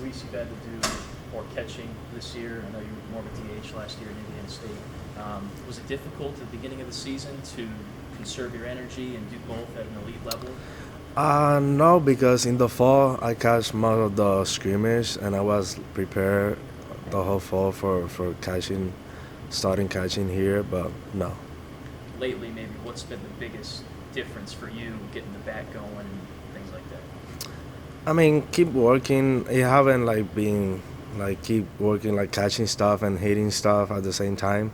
Luis, you've had to do more catching this year. I know you were more of a DH last year in Indiana State. Was it difficult at the beginning of the season to conserve your energy and do both at an elite level? No, because in the fall I catch most of the scrimmage, and I was prepared the whole fall for catching, starting catching here. But no, Lately, maybe what's been the biggest difference for you getting the bat going and things like that? I mean keep working. It haven't like been like keep working like catching stuff and hitting stuff at the same time.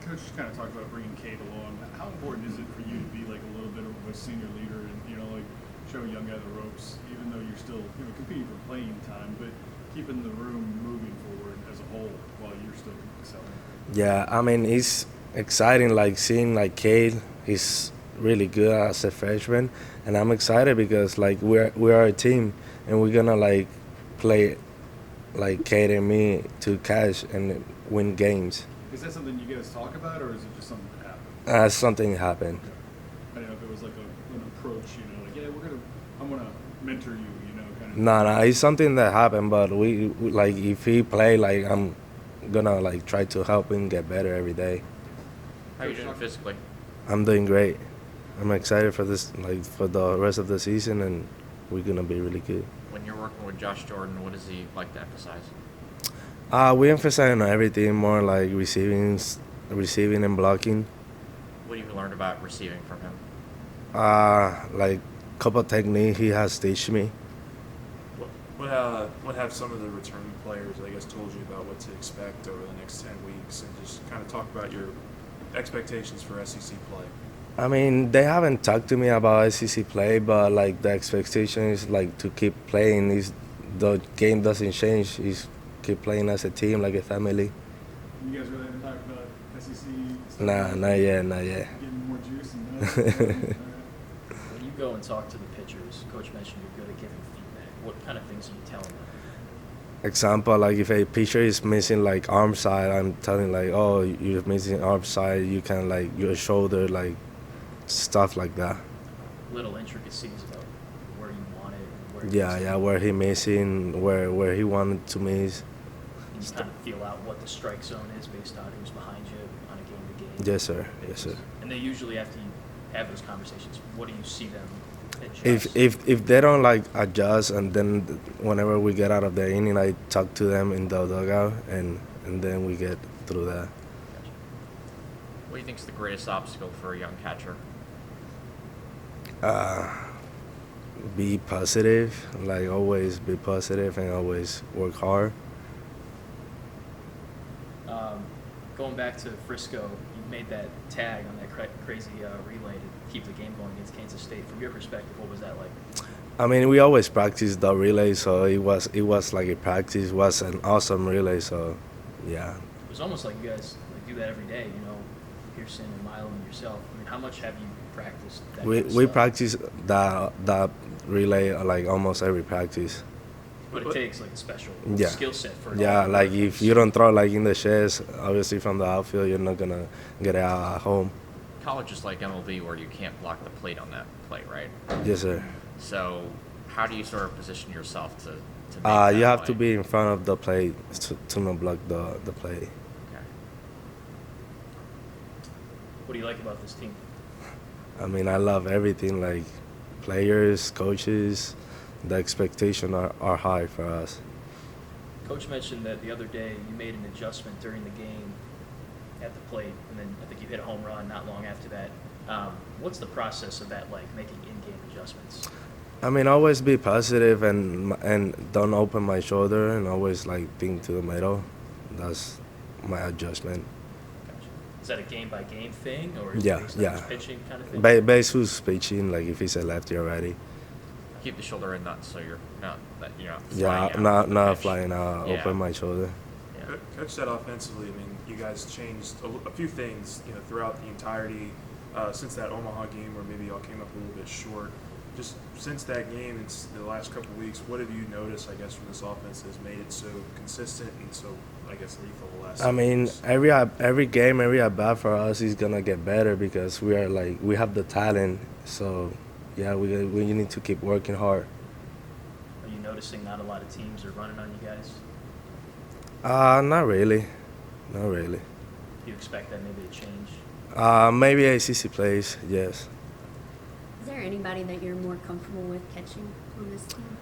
Coach just kind of talked about bringing Kate along. How important is it for you to be like a little bit of a senior leader and like show a young guy the ropes, even though you're still competing for playing time, but keeping the room moving forward as a whole while you're still excelling? Yeah, I mean it's exciting like seeing like Cade. He's really good as a freshman, and I'm excited because like we are a team, and we're gonna like play like Cade and me to catch and win games. Is that something you guys talk about, or is it just something that happens? Something happened. I don't know if it was like an approach, like I'm gonna mentor you, kind of. No, it's something that happened, but we like if he play, like I'm gonna like try to help him get better every day. How are you doing physically? I'm doing great. I'm excited for this, like for the rest of the season, and we're gonna be really good. When you're working with Josh Jordan, what does he like to emphasize? We emphasize on everything more like receiving and blocking. What have you learned about receiving from him? Like couple technique he has teach me. What have some of the returning players, I guess, told you about what to expect over the next 10 weeks, and just kind of talk about your expectations for SEC play? I mean, they haven't talked to me about SEC play, but like the expectation is like to keep playing. Is the game doesn't change. Is keep playing as a team, like a family. You guys really haven't talked about SEC stuff? Nah, not yet. Getting more juice and that. When you go and talk to the pitchers, Coach mentioned you're good at giving feedback. What kind of things are you telling them? Example, like if a pitcher is missing like arm side, I'm telling like, oh, you're missing arm side. You can like your shoulder, like stuff like that. Little intricacies about where you want it and where Yeah, where he missing, where he wanted to miss. And you kind of feel out what the strike zone is based on who's behind you on a game-to-game Yes, sir. Yes, sir. And they usually, after you have those conversations, what do you see them adjust? If they don't like adjust, and then whenever we get out of the inning, I talk to them in the dugout, and then we get through that. Gotcha. What do you think is the greatest obstacle for a young catcher? Be positive, like always be positive and always work hard. Going back to Frisco, you made that tag on that crazy relay to keep the game going against Kansas State. From your perspective, what was that like? I mean, we always practice the relay, so it was like a practice. It was an awesome relay, so yeah. It was almost like you guys do that every day, Pearson and Milo and yourself. I mean, how much have you practiced that kind of We stuff? practice that relay like almost every practice. But it takes like a special Yeah. skill set for it. Yeah, all. like if you don't throw like in the sheds, obviously from the outfield, you're not gonna get it out at home. College is like MLB where you can't block the plate on that play, right? Yes, sir. So how do you sort of position yourself to make that You have play? to be in front of the plate to not block the play. Okay. What do you like about this team? I mean, I love everything, like players, coaches. The expectations are high for us. Coach mentioned that the other day you made an adjustment during the game at the plate, and then I think you hit a home run not long after that. What's the process of that like, making in-game adjustments? I mean, always be positive and don't open my shoulder, and always like think to the middle. That's my adjustment. Gotcha. Is that a game-by-game thing, or is Yeah, it based on yeah. who's pitching kind of thing? Base who's pitching, like if he's a lefty already. Keep the shoulder in, not so you're not Yeah, flying out not pitch. flying out, Yeah. open my shoulder. Yeah. Coach said offensively, I mean, you guys changed a few things, throughout the entirety since that Omaha game where maybe y'all came up a little bit short. Just since that game and the last couple of weeks, what have you noticed, I guess, from this offense that's made it so consistent and so, I guess, lethal the last I mean, weeks? every game, every at bat for us is gonna get better because we have the talent. So, yeah, we need to keep working hard. Are you noticing not a lot of teams are running on you guys? Not really. Not really. Do you expect that maybe to change? Maybe ACC plays, yes. Is there anybody that you're more comfortable with catching on this team?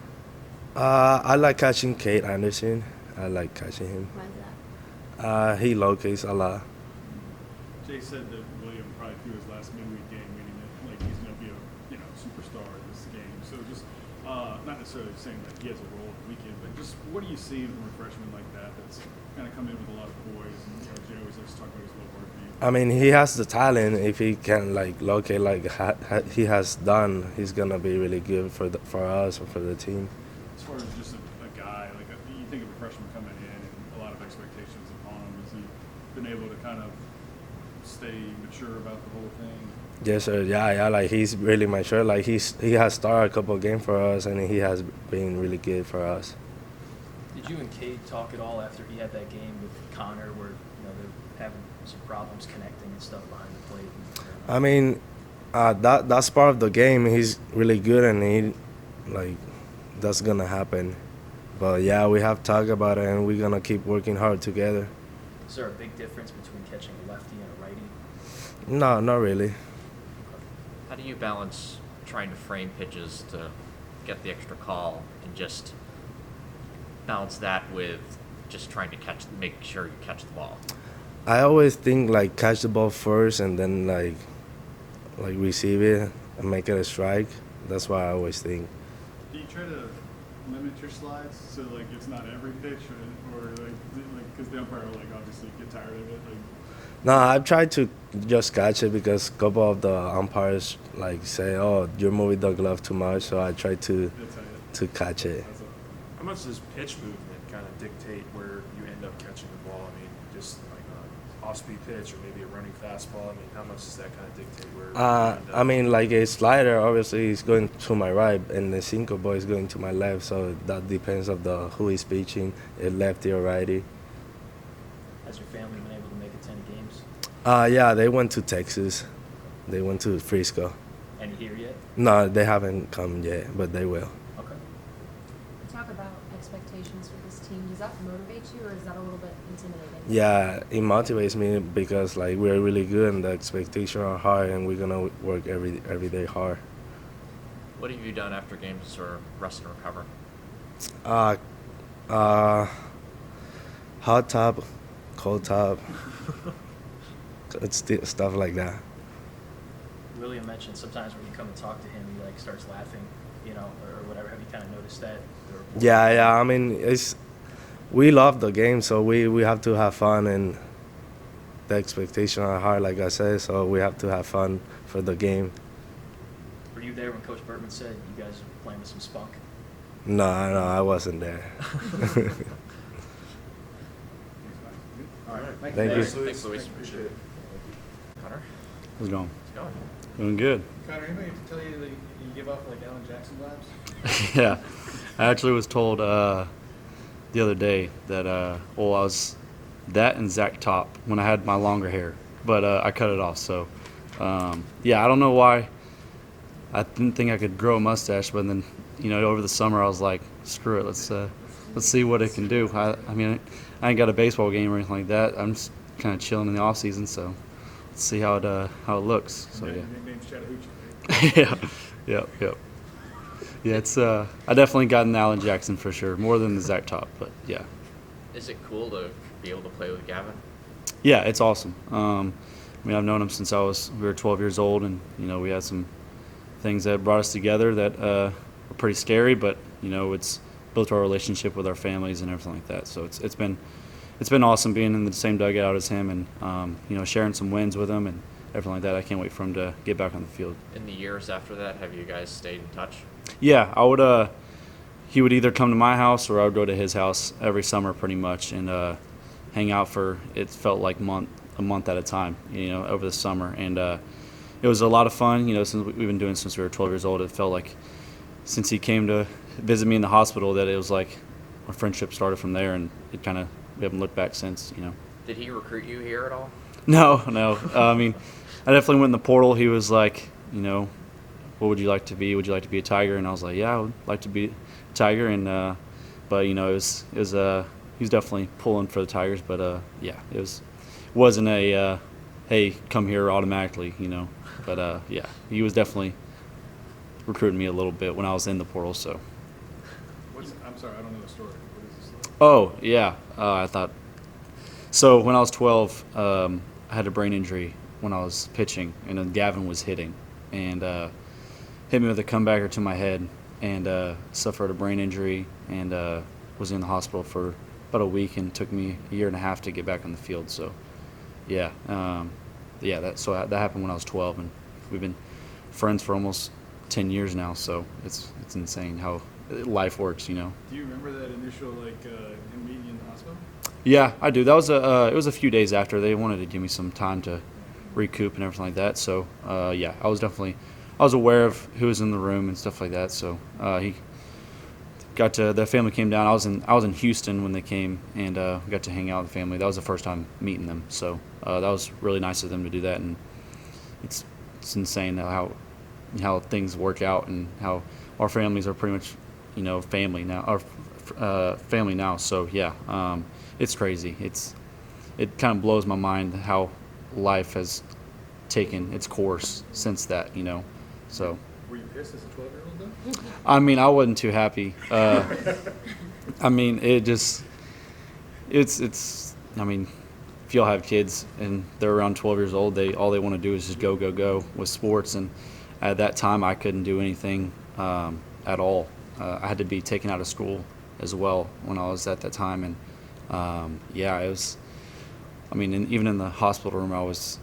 I like catching Kate Anderson. I like catching him. Why is that? He locates a lot. Jay said that William probably threw his last midweek game, meaning that like he's going to be a superstar in this game. So just not necessarily saying that he has a role at the weekend, but just what do you see from a freshman like that that's kind of come in with a lot of poise? And Jay always likes to talk about his low bar view. I mean, he has the talent. If he can like locate like he has done, he's gonna be really good for us and for the team. As far as just a guy, like you think of a freshman coming in and a lot of expectations upon him, has he been able to kind of stay mature about the whole thing? Yes, sir. Yeah. Like he's really mature. Like he has started a couple of games for us, and he has been really good for us. Did you and Cade talk at all after he had that game with Connor where they're having some problems connecting and stuff behind the plate? I mean, that's part of the game. He's really good, and that's gonna happen. But yeah, we have talked about it, and we're gonna keep working hard together. Is there a big difference between catching a lefty and a righty? No, not really. How do you balance trying to frame pitches to get the extra call and just balance that with just trying to make sure you catch the ball? I always think like catch the ball first, and then like receive it and make it a strike. That's what I always think. Do you try to limit your slides so like it's not every pitch, or like because the umpire will like obviously get tired of it? Like, No, I've tried to just catch it because a couple of the umpires like say, "Oh, you're moving the glove too much," so I try to catch it. How much does pitch movement kind of dictate where you end up catching the ball? I mean, just like an off-speed pitch or maybe a running fastball. I mean, how much does that kind of dictate where you end up? I mean, like a slider, obviously, is going to my right, and the single ball is going to my left. So that depends of who is pitching, a lefty or righty. Has your family been able to make it to any games? Yeah, they went to Texas. They went to Frisco. Any here yet? No, they haven't come yet, but they will. Okay. Talk about expectations for this team. Does that motivate you, or is that a little bit intimidating? Yeah, it motivates me because like we're really good and the expectations are high, and we're gonna work every day hard. What have you done after games to sort of rest and recover? Hot tub, cold tub, it's stuff like that. William mentioned sometimes when you come and talk to him, he like starts laughing, or whatever. Have you kind of noticed that? Yeah. I mean, we love the game, so we have to have fun, and the expectations are high, like I said. So we have to have fun for the game. Were you there when Coach Bertman said you guys were playing with some spunk? No, I wasn't there. all right, Thank you. Thanks, Luis. Appreciate it. Connor, How's it going? how's it going? Doing good. Connor, anybody tell you that you give off like Alan Jackson vibes? Yeah. I actually was told the other day that, I was that and Zach Top when I had my longer hair, but I cut it off. So, yeah, I don't know why. I didn't think I could grow a mustache, but then, over the summer I was like, screw it, let's see what it can do. I mean, I ain't got a baseball game or anything like that. I'm just kind of chilling in the off season, so let's see how it looks. So yeah. Nickname's Chattahoochee, right? Yeah. Yeah, it's I definitely got an Alan Jackson for sure, more than the Zach Top, but yeah. Is it cool to be able to play with Gavin? Yeah, it's awesome. I mean, I've known him since we were 12 years old, and we had some things that brought us together that were pretty scary, but it's built our relationship with our families and everything like that. So it's been awesome being in the same dugout as him, and sharing some wins with him and everything like that. I can't wait for him to get back on the field. In the years after that, have you guys stayed in touch? Yeah, I would. He would either come to my house or I would go to his house every summer, pretty much, and hang out for. It felt like a month at a time, over the summer, and it was a lot of fun. Since we've been doing it since we were 12 years old, it felt like since he came to visit me in the hospital that it was like our friendship started from there, and we haven't looked back since. Did he recruit you here at all? No. I mean, I definitely went in the portal. He was like, what would you like to be? Would you like to be a Tiger? And I was like, yeah, I would like to be a Tiger. And but it was he was definitely pulling for the Tigers. But yeah, wasn't a hey, come here automatically, But yeah, he was definitely recruiting me a little bit when I was in the portal. So. I'm sorry, I don't know the story. What is the story? Oh yeah, I thought. So when I was 12, I had a brain injury when I was pitching, and then Gavin was hitting, and hit me with a comebacker to my head, and suffered a brain injury, and was in the hospital for about a week, and it took me a year and a half to get back on the field. So, yeah, that happened when I was 12, and we've been friends for almost 10 years now. So it's insane how life works, Do you remember that initial him meeting you in the hospital? Yeah, I do. That was it was a few days after. They wanted to give me some time to recoup and everything like that. So yeah, I was aware of who was in the room and stuff like that. So the family came down. I was in Houston when they came, and got to hang out with the family. That was the first time meeting them. So that was really nice of them to do that, and it's insane how things work out and how our families are pretty much family now. Our family now. So yeah, it's crazy. It kind of blows my mind how life has taken its course since that. So. Were you pissed as a 12-year-old though? I mean, I wasn't too happy. I mean, it's. I mean, if y'all have kids and they're around 12 years old, all they want to do is just go with sports. And at that time, I couldn't do anything at all. I had to be taken out of school as well when I was at that time, and yeah, it was. I mean, even in the hospital room, I was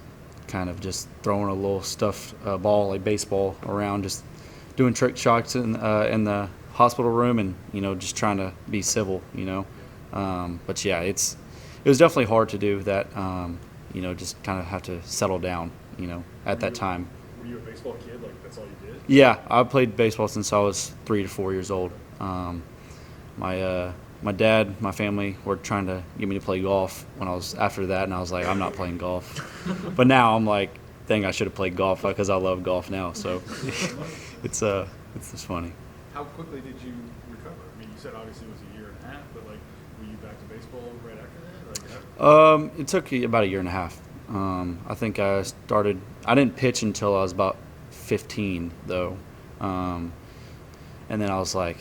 kind of just throwing a little stuffed ball, like baseball, around, just doing trick shots in the hospital room, and just trying to be civil, But yeah, it was definitely hard to do that. Just kind of have to settle down, at that time. Were you a baseball kid? Like that's all you did? Yeah, I played baseball since I was 3 to 4 years old. My dad, my family were trying to get me to play golf when I was after that, and I was like, I'm not playing golf. But now I'm like, dang, I should have played golf because I love golf now. So it's just funny. How quickly did you recover? I mean, you said obviously it was a year and a half, but were you back to baseball right after that? It took about a year and a half. I think I didn't pitch until I was about 15 though. And then I was like,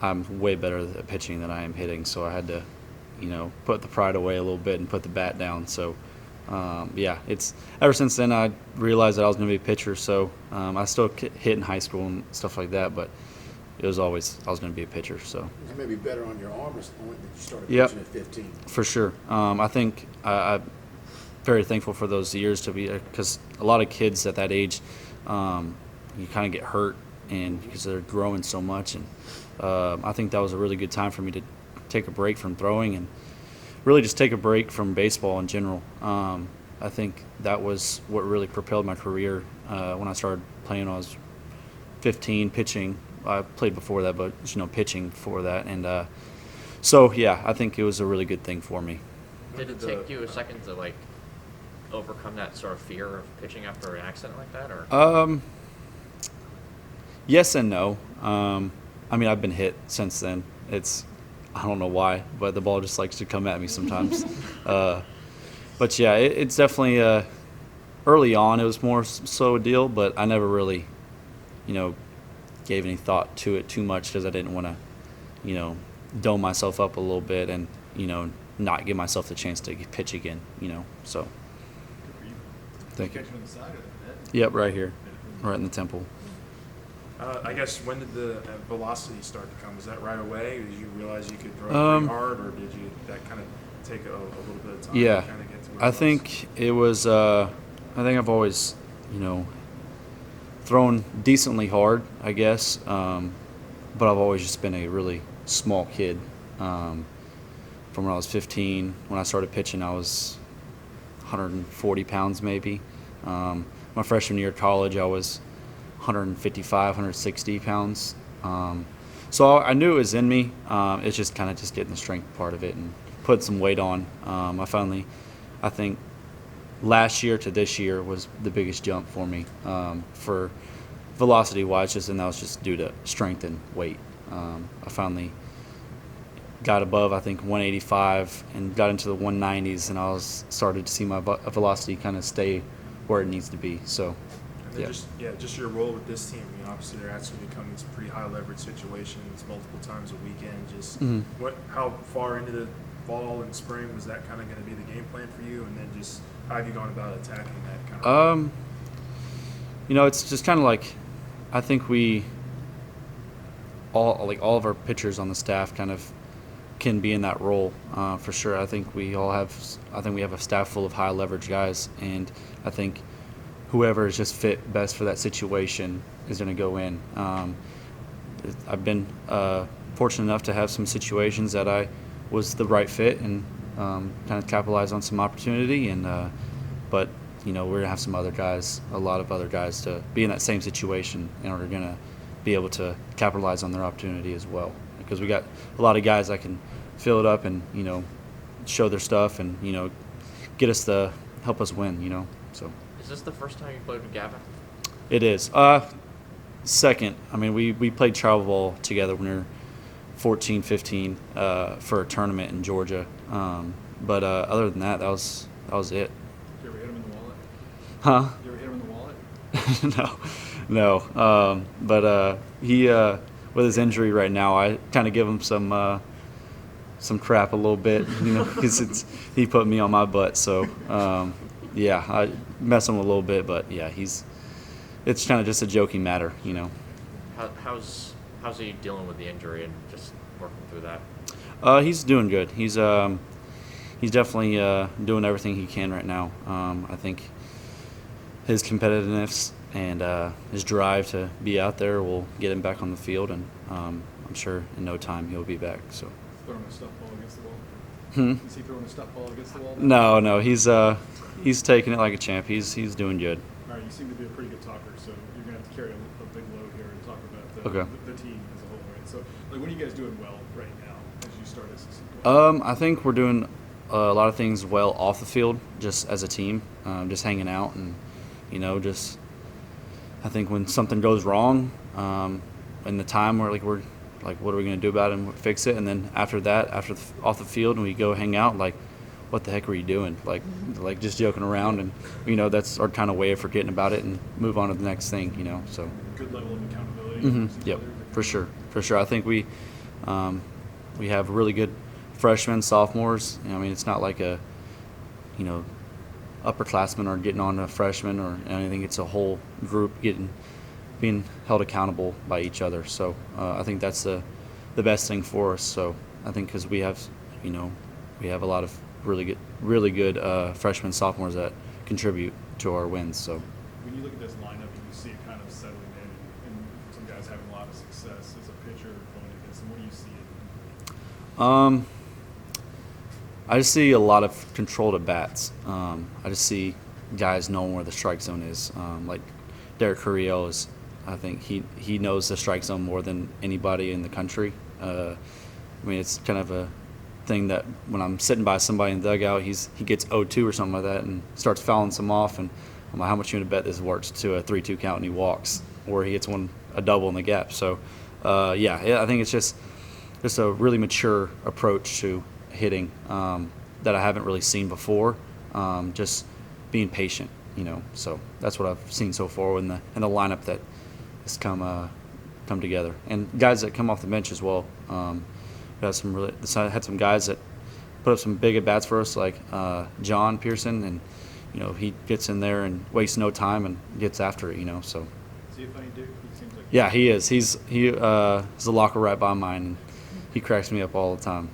I'm way better at pitching than I am hitting, so I had to, put the pride away a little bit and put the bat down. So, yeah, it's ever since then I realized that I was going to be a pitcher. So I still hit in high school and stuff like that, but it was always I was going to be a pitcher. So You may be better on your arm at the point that you started Yep. pitching at 15. for sure, I think I'm very thankful for those years to be, because a lot of kids at that age, you kind of get hurt, and because they're growing so much, and I think that was a really good time for me to take a break from throwing and really just take a break from baseball in general. I think that was what really propelled my career when I started playing when I was 15, pitching. I played before that, but pitching before that, and so yeah, I think it was a really good thing for me. Did it take you a second to overcome that sort of fear of pitching after an accident like that, or? Yes and no. I mean, I've been hit since then. I don't know why, but the ball just likes to come at me sometimes. But yeah, it's definitely early on. It was more so a deal, but I never really, gave any thought to it too much because I didn't want to, dome myself up a little bit and not give myself the chance to pitch again. So. Good for you. Thank Did you. catch you on the side or the net? Yep, right here, right in the temple. I guess when did the velocity start to come? Was that right away? Did you realize you could throw it pretty hard, or did that kind of take a little bit of time Yeah, to kind of get to where I it was? think it was. I think I've always, thrown decently hard, I guess, but I've always just been a really small kid. From when I was 15, when I started pitching, I was 140 pounds maybe. My freshman year of college, I was 155, 160 pounds. So I knew it was in me. It's just kind of just getting the strength part of it and putting some weight on. I think last year to this year was the biggest jump for me. For velocity-wise, and that was just due to strength and weight. I finally got above, I think, 185 and got into the 190s, and I was started to see my velocity kind of stay where it needs to be. So, And then just your role with this team. I mean, obviously they're asking you to come in some pretty high leverage situations multiple times a weekend. Just how far into the fall and spring was that kind of going to be the game plan for you? And then just how have you gone about attacking that kind of? It's just kind of like, I think we all of our pitchers on the staff kind of can be in that role for sure. I think we have a staff full of high leverage guys, and I think whoever is just fit best for that situation is going to go in. I've been fortunate enough to have some situations that I was the right fit and kind of capitalize on some opportunity. But we're going to have a lot of other guys to be in that same situation, and we're going to be able to capitalize on their opportunity as well. Because we got a lot of guys that can fill it up and show their stuff and get us to help us win. So. Is this the first time you played with Gavin? It is. Second. I mean, we played travel ball together when we were 14, 15 for a tournament in Georgia. But other than that, that was it. Did you ever hit him in the wallet? Huh? Did you ever hit him in the wallet? No. But he with his injury right now, I kind of give him some crap a little bit, because he put me on my butt. So yeah, I mess him a little bit, but yeah, it's kind of just a joking matter. How's he dealing with the injury and just working through that? He's doing good. He's definitely doing everything he can right now. I think his competitiveness and his drive to be out there will get him back on the field, and I'm sure in no time he'll be back. So. Throwing a stuffed ball against the wall? Hmm? Is he throwing a stuffed ball against the wall? No, he's taking it like a champ. He's doing good. All right, you seem to be a pretty good talker, so you're going to have to carry a big load here and talk about the team as a whole, right? So, what are you guys doing well right now as you start this season? I think we're doing a lot of things well off the field, just as a team, just hanging out, and just I think when something goes wrong, in the time where we're like, what are we going to do about it and fix it? And then after that, off the field, and we go hang out, like, what the heck were you doing? Like just joking around, and that's our kind of way of forgetting about it and move on to the next thing. So. Good level of accountability. Yep, for sure. I think we have really good freshmen, sophomores. It's not like a upperclassmen are getting on a freshman or anything. It's a whole group being held accountable by each other. So I think that's the best thing for us. So I think because we have a lot of really good freshmen, sophomores that contribute to our wins. So when you look at this lineup and you see it kind of settling in and some guys having a lot of success as a pitcher going against them, what do you see? I just see a lot of controlled at bats. I just see guys knowing where the strike zone is. Like Derek Carriel is, I think he knows the strike zone more than anybody in the country. It's kind of a thing that when I'm sitting by somebody in the dugout, he gets 0-2 or something like that and starts fouling some off, and I'm like, how much you want to bet this works to a 3-2 count and he walks, or he hits a double in the gap. So I think it's just a really mature approach to hitting that I haven't really seen before. Just being patient, So that's what I've seen so far in the lineup that has come together, and guys that come off the bench as well. Had some guys that put up some big at bats for us, like John Pearson, and he gets in there and wastes no time and gets after it. So. Is he a funny dude? He seems like. Yeah, he is. He's a locker right by mine, and he cracks me up all the time.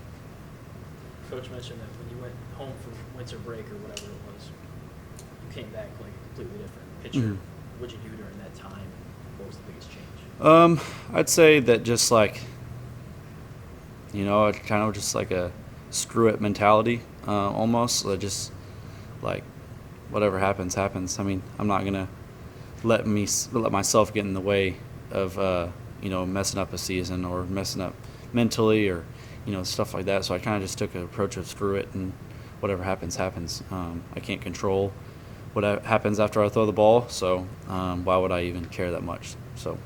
Coach mentioned that when you went home for winter break or whatever it was, you came back like a completely different pitcher. Mm-hmm. What'd you do during that time? What was the biggest change? I'd say that just like, kind of just like a screw it mentality, almost. Just like whatever happens, happens. I'm not gonna let myself get in the way of messing up a season or messing up mentally or stuff like that. So I kind of just took an approach of screw it, and whatever happens, happens. I can't control what happens after I throw the ball, so why would I even care that much? So.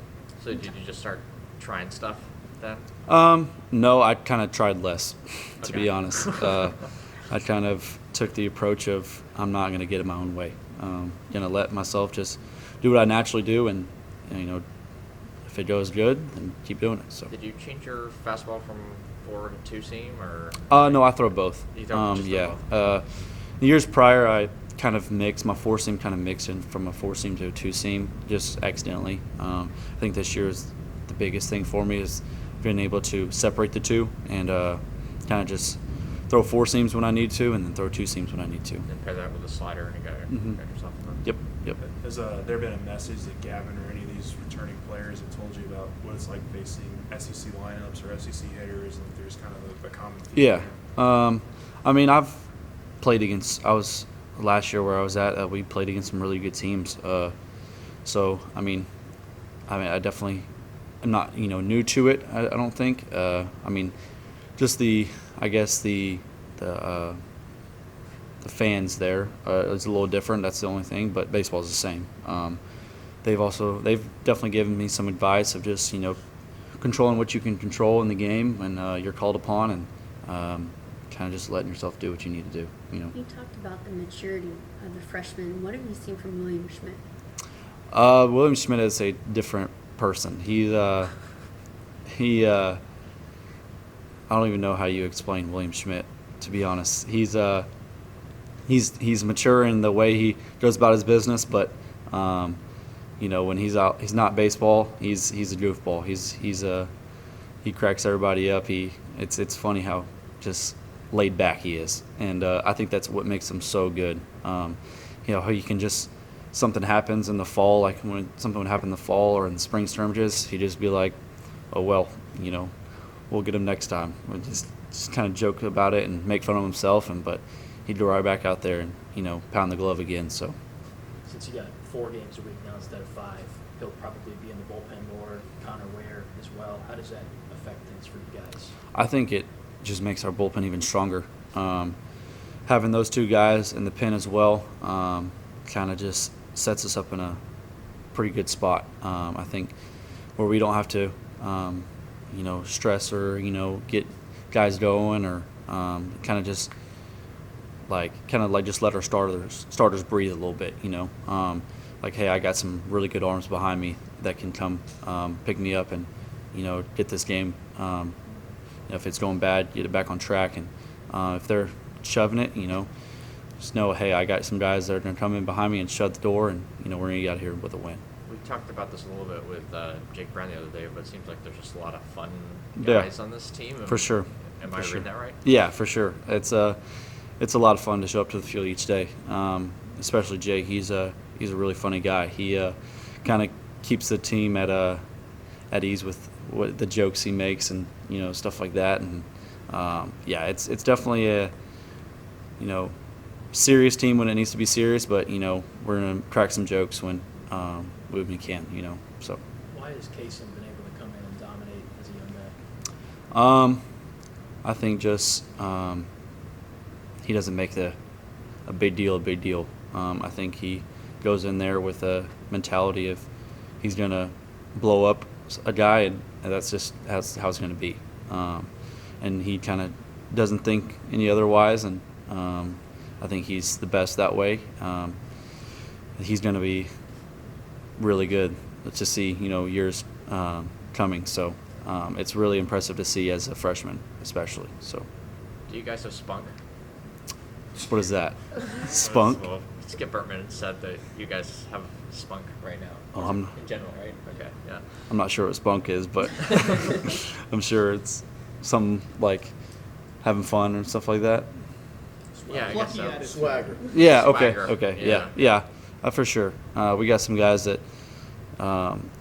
So did you just start trying stuff then? No, I kind of tried less, to be Okay. honest. I kind of took the approach of I'm not going to get in my own way. Going to let myself just do what I naturally do, and if it goes good, then keep doing it. So. Did you change your fastball from 4 to 2 seam, or? No, I throw both. You throw just yeah. both? The years prior, I kind of mixed my 4-seam, kind of mixed in from a 4-seam to a 2-seam, just accidentally. I think this year is the biggest thing for me is being able to separate the two and kind of just throw 4 seams when I need to, and then throw 2 seams when I need to. And pair that with a slider, and you got yourself. Yep. Has there been a message that Gavin or any of these returning players have told you about what it's like facing SEC lineups or SEC hitters, and if there's kind of a common theme? Yeah. I mean, I've played against. Last year where I was at, we played against some really good teams. So I mean, I definitely am not new to it. I don't think. I mean, just the fans there is a little different. That's the only thing. But baseball is the same. They've definitely given me some advice of just controlling what you can control in the game when you're called upon, and kind of just letting yourself do what you need to do. You talked about the maturity of the freshmen. What have you seen from William Schmidt? William Schmidt is a different person. I don't even know how you explain William Schmidt, to be honest. He's mature in the way he goes about his business, but when he's out, he's not baseball. He's a goofball. He cracks everybody up. It's funny how just laid back he is, and I think that's what makes him so good. How he can just, something happens in the fall, like when something would happen in the fall or in the spring scrimmages, he'd just be like, oh well, we'll get him next time. We'll just kind of joke about it and make fun of himself, but he'd go right back out there and pound the glove again. So Since you got 4 games a week now instead of 5, he'll probably be in the bullpen more. Connor Ware as well. How does that affect things for you guys? I think it just makes our bullpen even stronger. Having those 2 guys in the pen as well kind of just sets us up in a pretty good spot. I think where we don't have to, stress or get guys going or kind of just just let our starters breathe a little bit. Like, hey, I got some really good arms behind me that can come pick me up and get this game. If it's going bad, get it back on track, and if they're shoving it, just know, hey, I got some guys that are going to come in behind me and shut the door, and we're going to get out of here with a win. We talked about this a little bit with Jake Brown the other day, but it seems like there's just a lot of fun Yeah. guys on this team. For sure. Am For I sure. reading that right? Yeah, for sure. It's a lot of fun to show up to the field each day. Especially Jake. He's a really funny guy. He kind of keeps the team at ease with what the jokes he makes and stuff like that. And it's definitely a serious team when it needs to be serious, but we're gonna crack some jokes when we can. So. Why has Kaysen been able to come in and dominate as a young guy? I think just he doesn't make a big deal a big deal. I think he goes in there with a mentality of he's going to blow up a guy, and that's just how it's going to be. And he kind of doesn't think any otherwise, and I think he's the best that way. He's going to be really good to see, years coming. So it's really impressive to see as a freshman, especially. So, Do you guys have spunk? what is that? Spunk? Well, Skip Bertman said that you guys have spunk right now. Oh, in general, right? Okay, yeah. I'm not sure what spunk is, but I'm sure it's some like having fun or stuff like that. Yeah, I guess so. Swagger. Yeah. Okay. Swagger, Okay. Yeah. For sure. We got some guys that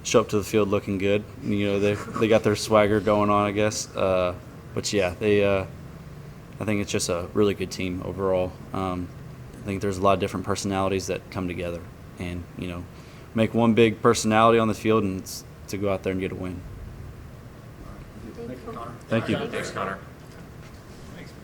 show up to the field looking good. They got their swagger going on, I guess. But yeah, I think it's just a really good team overall. I think there's a lot of different personalities that come together, and make one big personality on the field, and it's to go out there and get a win. Thank you. Thank you. Thanks, Connor.